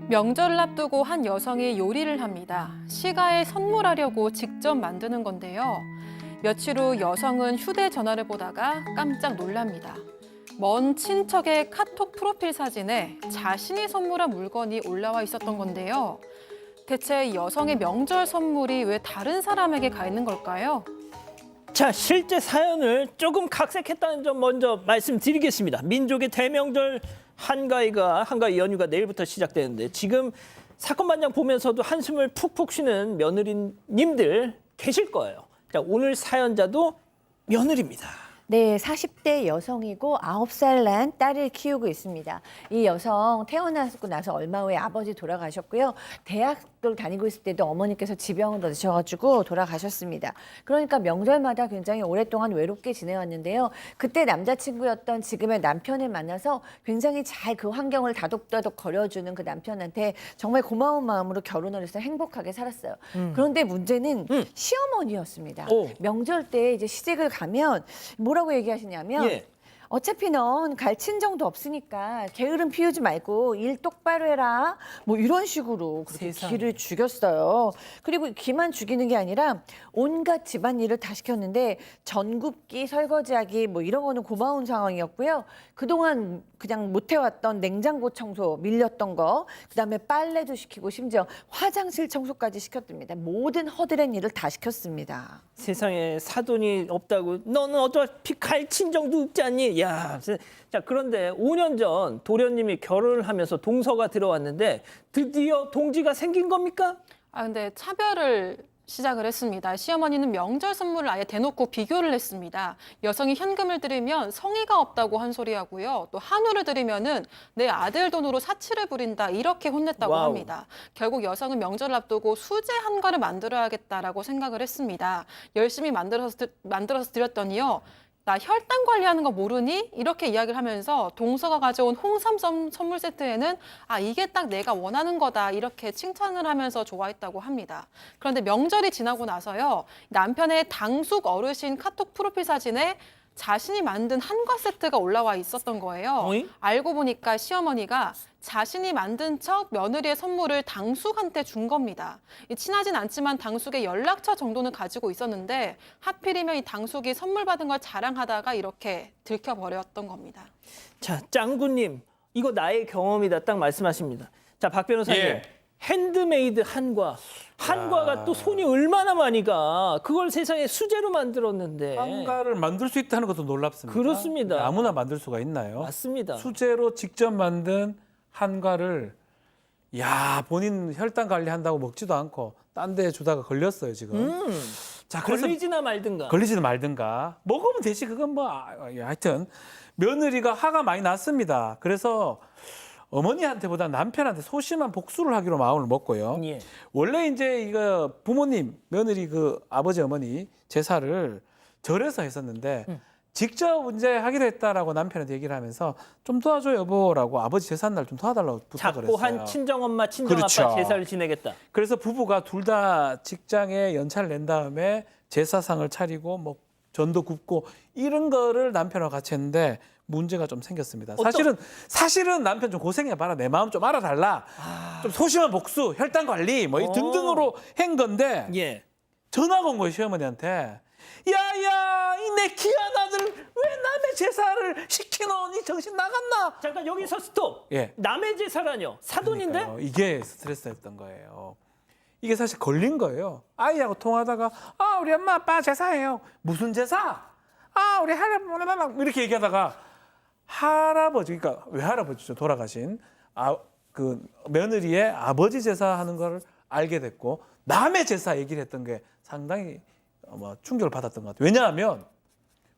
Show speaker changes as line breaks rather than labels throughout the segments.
명절을 앞두고 한 여성이 요리를 합니다. 시가에 선물하려고 직접 만드는 건데요. 며칠 후 여성은 휴대전화를 보다가 깜짝 놀랍니다. 먼 친척의 카톡 프로필 사진에 자신이 선물한 물건이 올라와 있었던 건데요. 대체 여성의 명절 선물이 왜 다른 사람에게 가 있는 걸까요?
자, 실제 사연을 조금 각색했다는 점 먼저 말씀드리겠습니다. 민족의 대명절 한가위 연휴가 내일부터 시작되는데 지금 사건 반장 보면서도 한숨을 푹푹 쉬는 며느리님들 계실 거예요. 자, 오늘 사연자도 며느리입니다.
네, 40대 여성이고 9살 난 딸을 키우고 있습니다. 이 여성 태어나고 나서 얼마 후에 아버지 돌아가셨고요. 대학을 다니고 있을 때도 어머니께서 지병을 얻으셔가지고 돌아가셨습니다. 그러니까 명절마다 굉장히 오랫동안 외롭게 지내왔는데요. 그때 남자친구였던 지금의 남편을 만나서 굉장히 잘 그 환경을 다독다독 거려주는 그 남편한테 정말 고마운 마음으로 결혼을 해서 행복하게 살았어요. 그런데 문제는 시어머니였습니다.
오.
명절 때 이제 시댁을 가면 뭐라고 얘기하시냐면
예.
어차피 넌 갈 친정도 없으니까 게으름 피우지 말고 일 똑바로 해라. 뭐 이런 식으로 그렇게
세상에.
기를 죽였어요. 그리고 기만 죽이는 게 아니라 온갖 집안일을 다 시켰는데 전굽기, 설거지하기 뭐 이런 거는 고마운 상황이었고요. 그동안 그냥 못 해왔던 냉장고 청소 밀렸던 거, 그다음에 빨래도 시키고 심지어 화장실 청소까지 시켰답니다. 모든 허드렛 일을 다 시켰습니다.
세상에 사돈이 없다고 너는 어차피 갈 친정도 없지 않니? 야, 자, 그런데 5년 전 도련님이 결혼을 하면서 동서가 들어왔는데 드디어 동지가 생긴 겁니까?
근데 차별을 시작을 했습니다. 시어머니는 명절 선물을 아예 대놓고 비교를 했습니다. 여성이 현금을 드리면 성의가 없다고 한 소리하고요. 또 한우를 드리면은 내 아들 돈으로 사치를 부린다 이렇게 혼냈다고
와우.
합니다. 결국 여성은 명절을 앞두고 수제 한가를 만들어야겠다라고 생각을 했습니다. 열심히 만들어서 드렸더니요. 나 혈당 관리하는 거 모르니? 이렇게 이야기를 하면서 동서가 가져온 홍삼 선물 세트에는 이게 딱 내가 원하는 거다 이렇게 칭찬을 하면서 좋아했다고 합니다. 그런데 명절이 지나고 나서요. 남편의 당숙 어르신 카톡 프로필 사진에 자신이 만든 한과 세트가 올라와 있었던 거예요.
어이?
알고 보니까 시어머니가 자신이 만든 척 며느리의 선물을 당숙한테 준 겁니다. 친하진 않지만 당숙의 연락처 정도는 가지고 있었는데 하필이면 이 당숙이 선물 받은 걸 자랑하다가 이렇게 들켜버렸던 겁니다.
자, 짱구님, 이거 나의 경험이다 딱 말씀하십니다. 자, 박 변호사님,
예.
핸드메이드 한과가 또 손이 얼마나 많이 가. 그걸 세상에 수제로 만들었는데.
한가를 만들 수 있다는 것도 놀랍습니다.
그렇습니다.
아무나 만들 수가 있나요?
맞습니다.
수제로 직접 만든 한가를 본인 혈당 관리한다고 먹지도 않고 딴 데 주다가 걸렸어요 지금. 자, 그래서
걸리지나 말든가.
걸리지는 말든가 먹으면 되지 그건 뭐 하여튼 며느리가 화가 많이 났습니다. 그래서 어머니한테보다 남편한테 소심한 복수를 하기로 마음을 먹고요.
예.
원래 이제 이거 부모님, 며느리 그 아버지 어머니 제사를 절에서 했었는데 직접 이제 하기로 했다라고 남편한테 얘기를 하면서 좀 도와줘 여보라고 아버지 제삿날 좀 도와달라고 부탁을
작고
했어요.
한 친정엄마, 친정아빠
그렇죠.
제사를 지내겠다.
그래서 부부가 둘 다 직장에 연차를 낸 다음에 제사상을 차리고 뭐 전도 굽고 이런 거를 남편하고 같이 했는데 문제가 좀 생겼습니다. 사실은 남편 좀 고생해봐라. 내 마음 좀 알아달라. 좀 소심한 복수, 혈당 관리 뭐 이 등등으로 한 건데
예.
전화가 온 거예요 시어머니한테. 야야 이 내 귀한 아들 왜 남의 제사를 시키노니 정신 나갔나?
잠깐 여기서 스톱.
예.
남의 제사라뇨. 사돈인데?
그러니까요. 이게 스트레스였던 거예요. 이게 사실 걸린 거예요. 아이하고 통화하다가 우리 엄마 아빠 제사예요. 무슨 제사? 우리 할아버지 이렇게 얘기하다가 할아버지 그러니까 외할아버지죠 돌아가신 그 며느리의 아버지 제사하는 걸 알게 됐고 남의 제사 얘기를 했던 게 상당히 충격을 받았던 것 같아요. 왜냐하면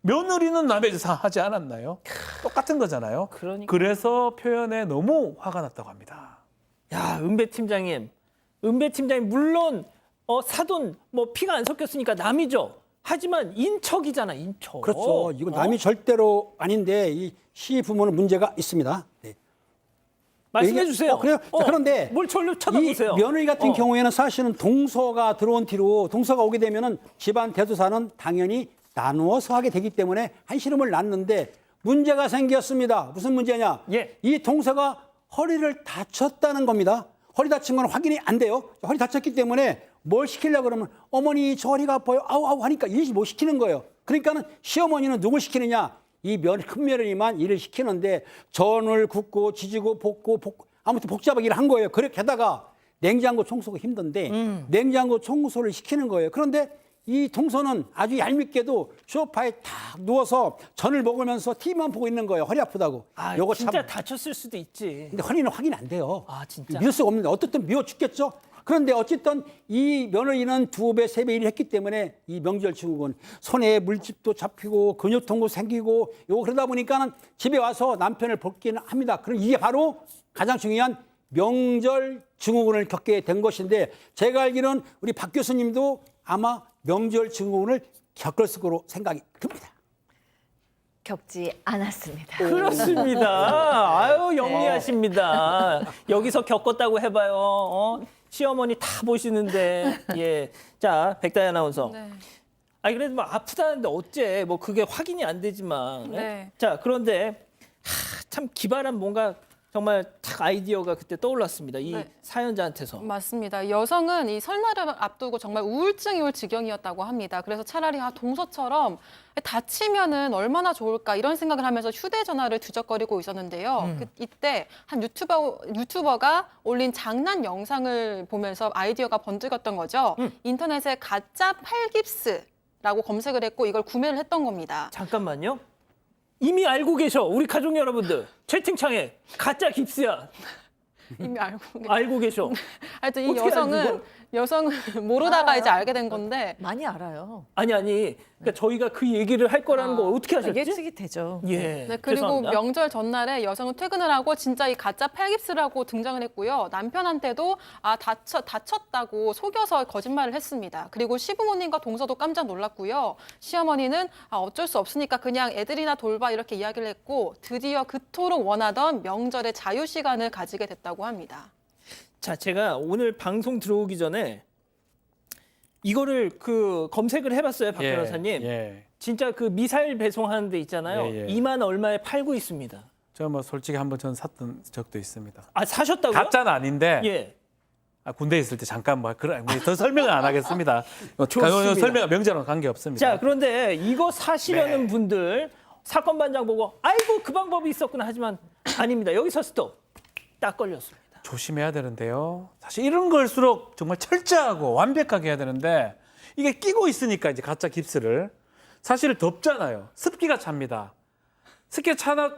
며느리는 남의 제사 하지 않았나요? 똑같은 거잖아요.
그러니까.
그래서 표현에 너무 화가 났다고 합니다.
야, 은배 팀장님 물론 사돈 뭐 피가 안 섞였으니까 남이죠. 하지만 인척이잖아, 인척.
그렇죠. 이거 남이 절대로 아닌데 이 시부모는 문제가 있습니다. 네.
말씀해
이게-
주세요.
그래요? 자, 그런데
뭘 절로 쳐다보세요.
이 며느리 같은 경우에는 사실은 동서가 들어온 뒤로 동서가 오게 되면은 집안 대조사는 당연히 나누어서 하게 되기 때문에 한시름을 낳는데 문제가 생겼습니다. 무슨 문제냐?
예.
이 동서가 허리를 다쳤다는 겁니다. 허리 다친 건 확인이 안 돼요. 허리 다쳤기 때문에 뭘 시키려고 그러면 어머니 저 허리가 아파요. 아우 아우 하니까 일 못 시키는 거예요. 그러니까는 시어머니는 누굴 시키느냐? 이 큰 며느리만 일을 시키는데 전을 굽고 지지고 볶고 아무튼 복잡하게 일을 한 거예요. 그렇게 하다가 냉장고 청소가 힘든데 냉장고 청소를 시키는 거예요. 그런데 이 동서는 아주 얄밉게도 소파에 탁 누워서 전을 먹으면서 TV만 보고 있는 거예요. 허리 아프다고.
아,
요거
진짜
참.
다쳤을 수도 있지.
근데 허리는 확인 안 돼요.
아, 진짜?
믿을 수가 없는데 어떻든 미워 죽겠죠. 그런데 어쨌든 이 며느리는 2배, 3배 일을 했기 때문에 이 명절 증후군 손에 물집도 잡히고 근육통도 생기고 요거 그러다 보니까는 집에 와서 남편을 볼기는 합니다. 그럼 이게 바로 가장 중요한 명절 증후군을 겪게 된 것인데 제가 알기로는 우리 박 교수님도 아마 명절 증후군을 겪을 거로 생각이 듭니다.
겪지 않았습니다.
그렇습니다. 아유, 영리하십니다. 여기서 겪었다고 해봐요. 시어머니 다 보시는데. 예. 자, 백다희 아나운서.
네.
아니, 그래도 뭐 아프다는데 어째 뭐 그게 확인이 안 되지만. 예?
네.
자, 그런데 참 기발한 뭔가 정말 딱 아이디어가 그때 떠올랐습니다. 이
네.
사연자한테서.
맞습니다. 여성은 이 설날을 앞두고 정말 우울증이 올 지경이었다고 합니다. 그래서 차라리 동서처럼 다치면은 얼마나 좋을까 이런 생각을 하면서 휴대전화를 뒤적거리고 있었는데요. 이때 한 유튜버가 올린 장난 영상을 보면서 아이디어가 번뜩였던 거죠. 인터넷에 가짜 팔깁스라고 검색을 했고 이걸 구매를 했던 겁니다.
잠깐만요. 이미 알고 계셔. 우리 가족 여러분들. 채팅창에 가짜 깁스야.
이미
알고 계셔.
하여튼 이
어떻게
여성은 모르다가 이제 알게 된 건데
많이 알아요.
아니. 그러니까 저희가 그 얘기를 할 거라는 거 어떻게 하셨지?
예측이 되죠.
예.
네, 그리고
죄송합니다.
명절 전날에 여성은 퇴근을 하고 진짜 이 가짜 팔깁스라고 등장을 했고요. 남편한테도 다쳤다고 속여서 거짓말을 했습니다. 그리고 시부모님과 동서도 깜짝 놀랐고요. 시어머니는 어쩔 수 없으니까 그냥 애들이나 돌봐 이렇게 이야기를 했고 드디어 그토록 원하던 명절의 자유 시간을 가지게 됐다고 합니다.
자, 제가 오늘 방송 들어오기 전에 이거를 그 검색을 해봤어요, 박 변호사님.
예.
진짜 그 미사일 배송하는 데 있잖아요.
예.
2만 얼마에 팔고 있습니다.
저 뭐 솔직히 한번 전 샀던 적도 있습니다.
아, 사셨다고요?
가짜는 아닌데
예.
군대에 있을 때 잠깐 더 설명을 안 하겠습니다.
좋습니다.
설명 명절은 관계 없습니다.
자, 그런데 이거 사시려는
네.
분들 사건 반장 보고 아이고 그 방법이 있었구나 하지만 아닙니다. 여기서 스톱. 딱 걸렸습니다.
조심해야 되는데요. 사실 이런 걸수록 정말 철저하고 완벽하게 해야 되는데 이게 끼고 있으니까 이제 가짜 깁스를 사실 덥잖아요. 습기가 찹니다. 습기가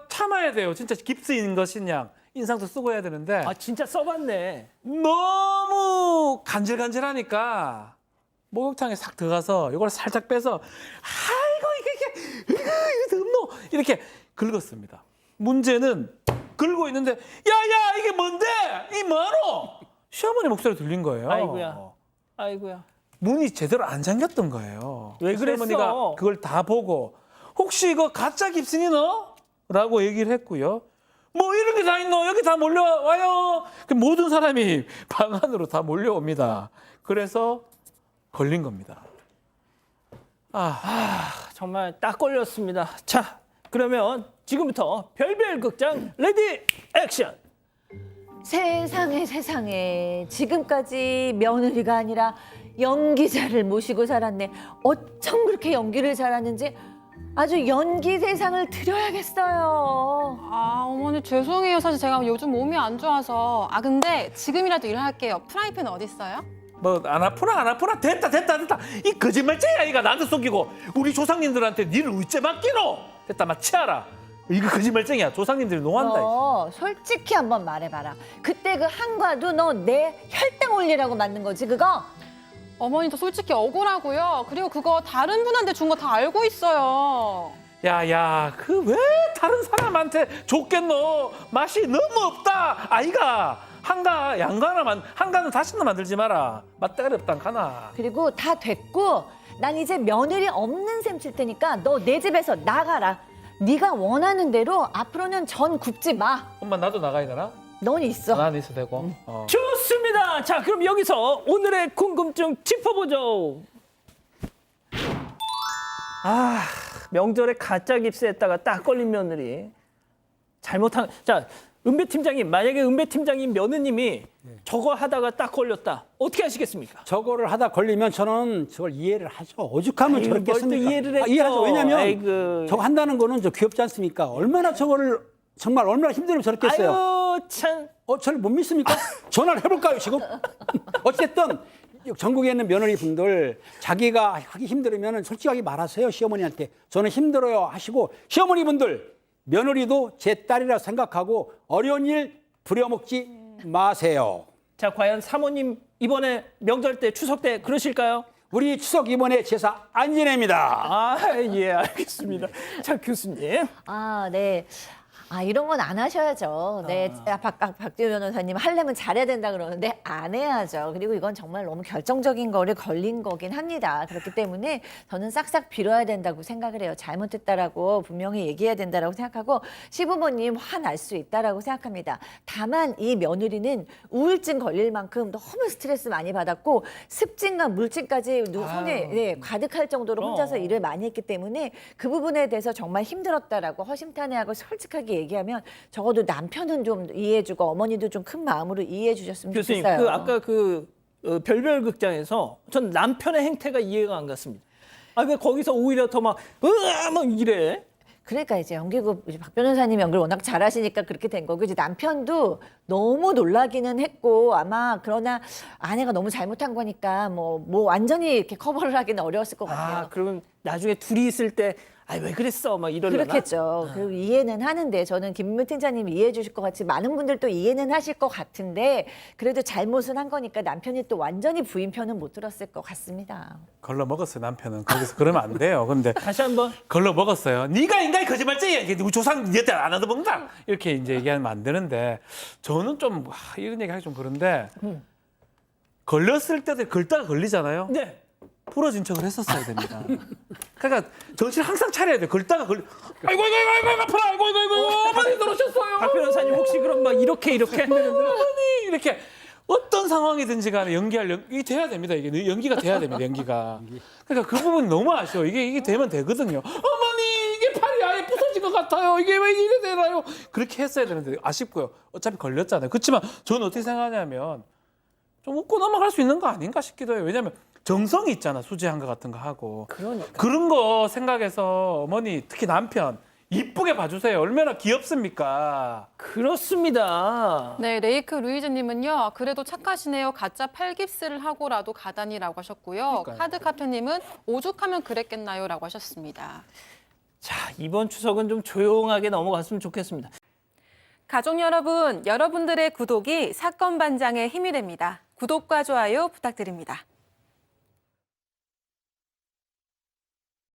참아야 돼요. 진짜 깁스인 것이냐 인상도 쓰고 해야 되는데
아, 진짜 써봤네.
너무 간질간질하니까 목욕탕에 싹 들어가서 이걸 살짝 빼서 아이고 이게 덥노 이렇게 긁었습니다. 문제는 긁고 있는데 야야 이게 뭔데 이 뭐노 시어머니 목소리 들린 거예요.
아이고야.
문이 제대로 안 잠겼던 거예요.
왜 그랬어?
시어머니가 그걸 다 보고 혹시 이거 가짜 깁스니 너? 라고 얘기를 했고요. 뭐 이런 게 다 있노? 여기 다 몰려와요. 모든 사람이 방 안으로 다 몰려옵니다. 그래서 걸린 겁니다.
정말 딱 걸렸습니다. 자, 그러면 지금부터 별별 극장 레디 액션.
세상에 지금까지 며느리가 아니라 연기자를 모시고 살았네. 어쩜 그렇게 연기를 잘하는지 아주 연기 대상을 드려야겠어요.
어머니 죄송해요. 사실 제가 요즘 몸이 안 좋아서. 근데 지금이라도 일할게요. 프라이팬 어디 있어요?
뭐 안 아프나 됐다 이 거짓말쟁이야 이가 나한테 속이고 우리 조상님들한테 니를 우째 맡기노 됐다 막 치아라 이거 거짓말쟁이야 조상님들이 농한다.
너 솔직히 한번 말해봐라. 그때 그 한과도 너 내 혈당 올리라고 만든 거지 그거?
어머니도 솔직히 억울하고요. 그리고 그거 다른 분한테 준 거 다 알고 있어요.
야야 그 왜 다른 사람한테 줬겠노 맛이 너무 없다 아이가 한가 양가나 한가는 다시는 만들지 마라 맛대가리 없단 가나.
그리고 다 됐고 난 이제 며느리 없는 셈 칠 테니까 너 내 집에서 나가라. 네가 원하는 대로 앞으로는 전 굽지 마.
엄마 나도 나가야 되나?
넌 있어.
나는 있어도 되고.
좋습니다. 자, 그럼 여기서 오늘의 궁금증 짚어보죠. 명절에 가짜 깁스했다가 딱 걸린 며느리. 잘못한. 자, 은배 팀장님, 만약에 은배 팀장님 며느님이 저거 하다가 딱 걸렸다. 어떻게 하시겠습니까?
저거를 하다 걸리면 저는 저걸 이해를 하죠. 오죽하면
아이고,
저렇게
뭘 또
했습니까?
이해를 했죠.
이해하죠. 왜냐하면
아이고.
저거 한다는 거는 저 귀엽지 않습니까? 얼마나 저거를 정말 얼마나 힘들면 저렇게 했어요.
아유 참.
저를 못 믿습니까? 전화를 해볼까요 지금? 어쨌든 전국에 있는 며느리 분들 자기가 하기 힘들으면 솔직하게 말하세요 시어머니한테. 저는 힘들어요 하시고 시어머니 분들 며느리도 제 딸이라 생각하고 어려운 일 부려먹지 마세요.
자 과연 사모님 이번에 명절 때 추석 때 그러실까요?
우리 추석 이번에 제사 안 지냅니다.
아 예 알겠습니다. 자 교수님.
아, 네. 아, 이런 건 안 하셔야죠. 네. 박지우 변호사님 하려면 잘해야 된다 그러는데 안 해야죠. 그리고 이건 정말 너무 결정적인 거를 걸린 거긴 합니다. 그렇기 때문에 저는 싹싹 빌어야 된다고 생각을 해요. 잘못했다라고 분명히 얘기해야 된다라고 생각하고 시부모님 화날 수 있다라고 생각합니다. 다만 이 며느리는 우울증 걸릴 만큼 너무 스트레스 많이 받았고 습진과 물진까지 손에 네, 가득할 정도로 혼자서 일을 많이 했기 때문에 그 부분에 대해서 정말 힘들었다라고 허심탄회하고 솔직하게 얘기하면 적어도 남편은 좀 이해해주고 어머니도 좀 큰 마음으로 이해해 주셨으면
교수님
좋겠어요.
그 아까 별별 극장에서 전 남편의 행태가 이해가 안 갔습니다. 아 왜 거기서 오히려 더 막 이래?
그러니까 이제 연기국 이제 박 변호사님 연기를 워낙 잘하시니까 그렇게 된 거고 이제 남편도 너무 놀라기는 했고 아마 그러나 아내가 너무 잘못한 거니까 뭐 완전히 이렇게 커버를 하기는 어려웠을 것 같아요.
아 그러면 나중에 둘이 있을 때 아 왜 그랬어 막 이러려나?
그렇겠죠. 그리고 이해는 하는데 저는 김문희 팀장님이 이해해 주실 것 같이 많은 분들도 이해는 하실 것 같은데 그래도 잘못은 한 거니까 남편이 또 완전히 부인 편은 못 들었을 것 같습니다.
걸러 먹었어요 남편은. 거기서 그러면 안 돼요. 근데
다시 한번
걸러 먹었어요. 네가 인간이 거짓말쟁이야. 이게 우리 조상 니한테 안 하다 먹는다. 이렇게 이제 얘기하면 안 되는데 저는 좀 이런 얘기하기 좀 그런데 걸렸을 때도 걸다가 걸리잖아요.
네.
부러진 척을 했었어야 됩니다. 그러니까 정신 항상 차려야 돼. 걸다가 아이고 아파라. 아이고 어머니 들어오셨어요.
박 변호사님 혹시 그럼 막 이렇게
어머니 이렇게 어떤 상황이든지 간에 이게 돼야 됩니다. 이게 연기가 돼야 됩니다. 연기가. 그러니까 그 부분이 너무 아쉬워. 이게 되면 되거든요. 어머니 이게 팔이 아예 부서진 것 같아요. 이게 왜 이래 되나요? 그렇게 했어야 되는데 아쉽고요. 어차피 걸렸잖아요. 그렇지만 저는 어떻게 생각하냐면 좀 웃고 넘어갈 수 있는 거 아닌가 싶기도 해요. 왜냐하면 정성이 있잖아. 수지한 거 같은 거 하고.
그러니까.
그런 거 생각해서 어머니 특히 남편 이쁘게 봐주세요. 얼마나 귀엽습니까?
그렇습니다.
네, 레이크 루이즈님은요. 그래도 착하시네요. 가짜 팔깁스를 하고라도 가다니라고 하셨고요.
그러니까요.
카드 카페님은 오죽하면 그랬겠나요라고 하셨습니다.
자 이번 추석은 좀 조용하게 넘어갔으면 좋겠습니다.
가족 여러분, 여러분들의 구독이 사건 반장의 힘이 됩니다. 구독과 좋아요 부탁드립니다.